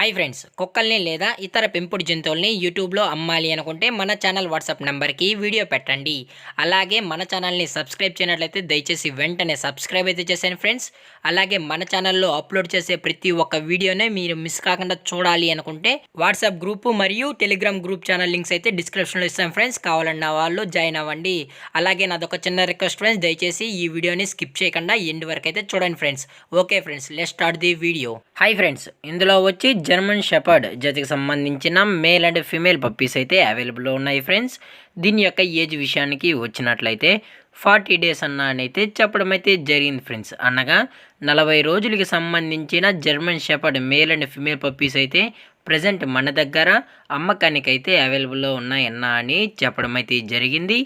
Hi friends, కుక్కల్ని లేదా ఇతర పెంపుడు జంతువుల్ని యూట్యూబ్లో అమ్మాలి అనుకుంటే మన ఛానల్ వాట్సాప్ నెంబర్కి వీడియో పెట్టండి. అలాగే మన ఛానల్ని సబ్స్క్రైబ్ చేయనట్లయితే దయచేసి వెంటనే సబ్స్క్రైబ్ అయితే చేశాను ఫ్రెండ్స్. అలాగే మన ఛానల్లో అప్లోడ్ చేసే ప్రతి ఒక్క వీడియోనే మీరు మిస్ కాకుండా చూడాలి అనుకుంటే వాట్సాప్ గ్రూపు మరియు టెలిగ్రామ్ గ్రూప్ ఛానల్ లింక్స్ అయితే డిస్క్రిప్షన్లో ఇస్తాను ఫ్రెండ్స్. కావాలన్న వాళ్ళు జాయిన్ అవ్వండి. అలాగే నాదొక చిన్న రిక్వెస్ట్ ఫ్రెండ్స్, దయచేసి ఈ వీడియోని స్కిప్ చేయకుండా ఎండ్ వరకు అయితే చూడండి friends. Okay friends, let's start the video. Hi friends, ఇందులో వచ్చి జర్మన్ షెపర్డ్ జాతికి సంబంధించిన మేల్ అండ్ ఫీమేల్ పప్పీస్ అయితే అవైలబుల్లో ఉన్నాయి ఫ్రెండ్స్. దీని యొక్క ఏజ్ విషయానికి వచ్చినట్లయితే 40 డేస్ అయితే చెప్పడం అయితే జరిగింది ఫ్రెండ్స్. అనగా 40 రోజులకి సంబంధించిన German shepherd male and female puppies అయితే ప్రజెంట్ మన దగ్గర అమ్మకానికి అయితే అవైలబుల్లో ఉన్నాయన్నా అని చెప్పడం అయితే జరిగింది.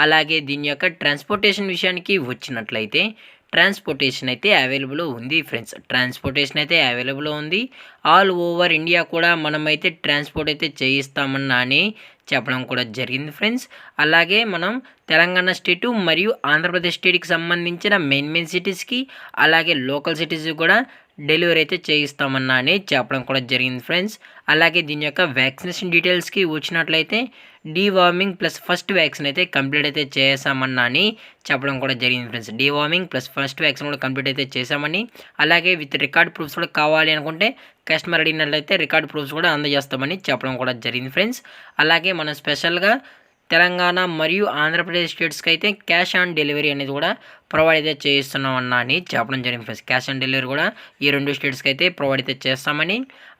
అలాగే దీని యొక్క ట్రాన్స్పోర్టేషన్ విషయానికి వచ్చినట్లయితే ట్రాన్స్పోర్టేషన్ అయితే అవైలబుల్ ఉంది ఫ్రెండ్స్. ట్రాన్స్పోర్టేషన్ అయితే అవైలబుల్ ఉంది. ఆల్ ఓవర్ ఇండియా కూడా మనమైతే ట్రాన్స్పోర్ట్ అయితే చేయిస్తామన్నా అని చెప్పడం కూడా జరిగింది ఫ్రెండ్స్. అలాగే మనం తెలంగాణ స్టేటు మరియు ఆంధ్రప్రదేశ్ స్టేట్కి సంబంధించిన మెయిన్ సిటీస్కి అలాగే లోకల్ సిటీస్కి కూడా డెలివరీ అయితే చేయిస్తామన్నా అని చెప్పడం కూడా జరిగింది ఫ్రెండ్స్. అలాగే దీని యొక్క వ్యాక్సినేషన్ డీటెయిల్స్కి వచ్చినట్లయితే డీవార్మింగ్ ప్లస్ ఫస్ట్ వ్యాక్సిన్ అయితే కంప్లీట్ అయితే చేసామన్నా అని చెప్పడం కూడా జరిగింది friends. Deworming plus first vaccine కూడా కంప్లీట్ అయితే చేసామని, అలాగే విత్ రికార్డ్ ప్రూఫ్స్ కూడా కావాలి అనుకుంటే కస్టమర్ అడిగినట్లయితే రికార్డ్ ప్రూఫ్స్ కూడా అందజేస్తామని చెప్పడం కూడా జరిగింది ఫ్రెండ్స్. అలాగే మనం స్పెషల్గా తెలంగాణ మరియు ఆంధ్రప్రదేశ్ స్టేట్స్కి అయితే క్యాష్ ఆన్ డెలివరీ అనేది కూడా ప్రొవైడ్ అయితే చేయిస్తున్నామన్నా అని చెప్పడం జరిగింది ఫ్రెండ్స్. క్యాష్ ఆన్ డెలివరీ కూడా ఈ 2 స్టేట్స్కి అయితే ప్రొవైడ్ అయితే చేస్తామని,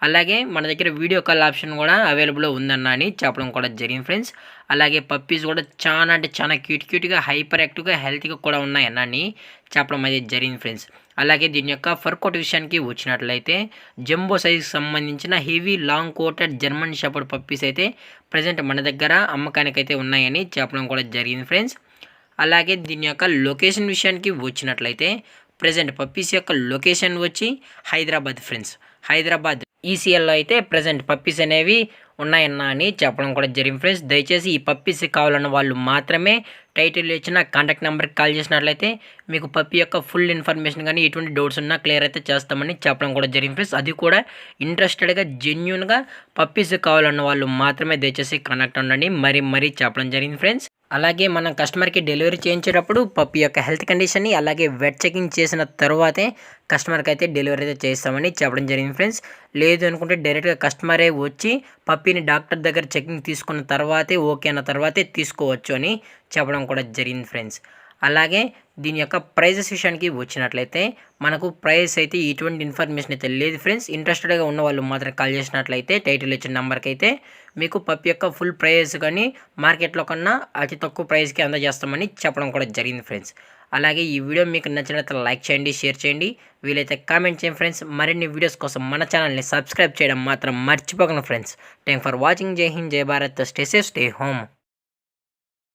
అలాగే మన దగ్గర వీడియో కాల్ ఆప్షన్ కూడా అవైలబుల్లో ఉందన్నా అని చెప్పడం కూడా జరిగింది ఫ్రెండ్స్. అలాగే పప్పీస్ కూడా చాలా క్యూట్గా హైపర్ యాక్టివ్గా హెల్తీగా కూడా ఉన్నాయన్నా అని చెప్పడం అయితే జరిగింది ఫ్రెండ్స్. అలాగే దీని యొక్క ఫర్ కోట్ విషయానికి వచ్చినట్లయితే జంబో సైజ్కి సంబంధించిన heavy long coated German shepherd puppies అయితే ప్రజెంట్ మన దగ్గర అమ్మకానికి అయితే ఉన్నాయని చెప్పడం కూడా జరిగింది ఫ్రెండ్స్. అలాగే దీని యొక్క లొకేషన్ విషయానికి వచ్చినట్లయితే ప్రజెంట్ పప్పీస్ యొక్క లొకేషన్ వచ్చి హైదరాబాద్ ఫ్రెండ్స్. హైదరాబాద్ ఈసీఎల్లో అయితే ప్రజెంట్ పప్పీస్ అనేవి ఉన్నాయన్నా అని చెప్పడం కూడా జరిగింది ఫ్రెండ్స్. దయచేసి ఈ పప్పీస్ కావాలన్న వాళ్ళు మాత్రమే టైటిల్ ఇచ్చిన కాంటాక్ట్ నెంబర్కి కాల్ చేసినట్లయితే మీకు పప్పీ యొక్క ఫుల్ ఇన్ఫర్మేషన్ కానీ ఎటువంటి డౌట్స్ ఉన్నా క్లియర్ అయితే చేస్తామని చెప్పడం కూడా జరిగింది ఫ్రెండ్స్. అది కూడా ఇంట్రెస్టెడ్గా జెన్యున్గా పప్పీస్ కావాలన్న వాళ్ళు మాత్రమే దయచేసి కనెక్ట్ ఉండండి మరీ చెప్పడం జరిగింది ఫ్రెండ్స్. అలాగే మనం కస్టమర్కి డెలివరీ చేయించేటప్పుడు పప్పీ యొక్క హెల్త్ కండిషన్ని అలాగే వెట్ చెకింగ్ చేసిన తర్వాతే కస్టమర్కి అయితే డెలివరీ అయితే చేస్తామని చెప్పడం జరిగింది ఫ్రెండ్స్. లేదు అనుకుంటే డైరెక్ట్గా కస్టమరే వచ్చి పప్పీని డాక్టర్ దగ్గర చెకింగ్ తీసుకున్న తర్వాతే ఓకే అన్న తర్వాతే తీసుకోవచ్చు అని చెప్పడం కూడా జరిగింది ఫ్రెండ్స్. అలాగే దీని యొక్క ప్రైజెస్ విషయానికి వచ్చినట్లయితే మనకు ప్రైస్ అయితే ఎటువంటి ఇన్ఫర్మేషన్ అయితే లేదు ఫ్రెండ్స్. ఇంట్రెస్టెడ్గా ఉన్న వాళ్ళు మాత్రం కాల్ చేసినట్లయితే టైటిల్ ఇచ్చిన నెంబర్కి అయితే మీకు పప్పి యొక్క ఫుల్ ప్రైస్ కానీ మార్కెట్లో కన్నా అతి తక్కువ ప్రైస్కి అందజేస్తామని చెప్పడం కూడా జరిగింది ఫ్రెండ్స్. అలాగే ఈ వీడియో మీకు నచ్చినట్లయితే లైక్ చేయండి, షేర్ చేయండి, వీలైతే కామెంట్ చేయండి ఫ్రెండ్స్. మరిన్ని వీడియోస్ కోసం మన ఛానల్ని సబ్స్క్రైబ్ చేయడం మాత్రం మర్చిపోకండి ఫ్రెండ్స్. Thank for watching. జై హింద్, జై Bharat, stay safe, stay home.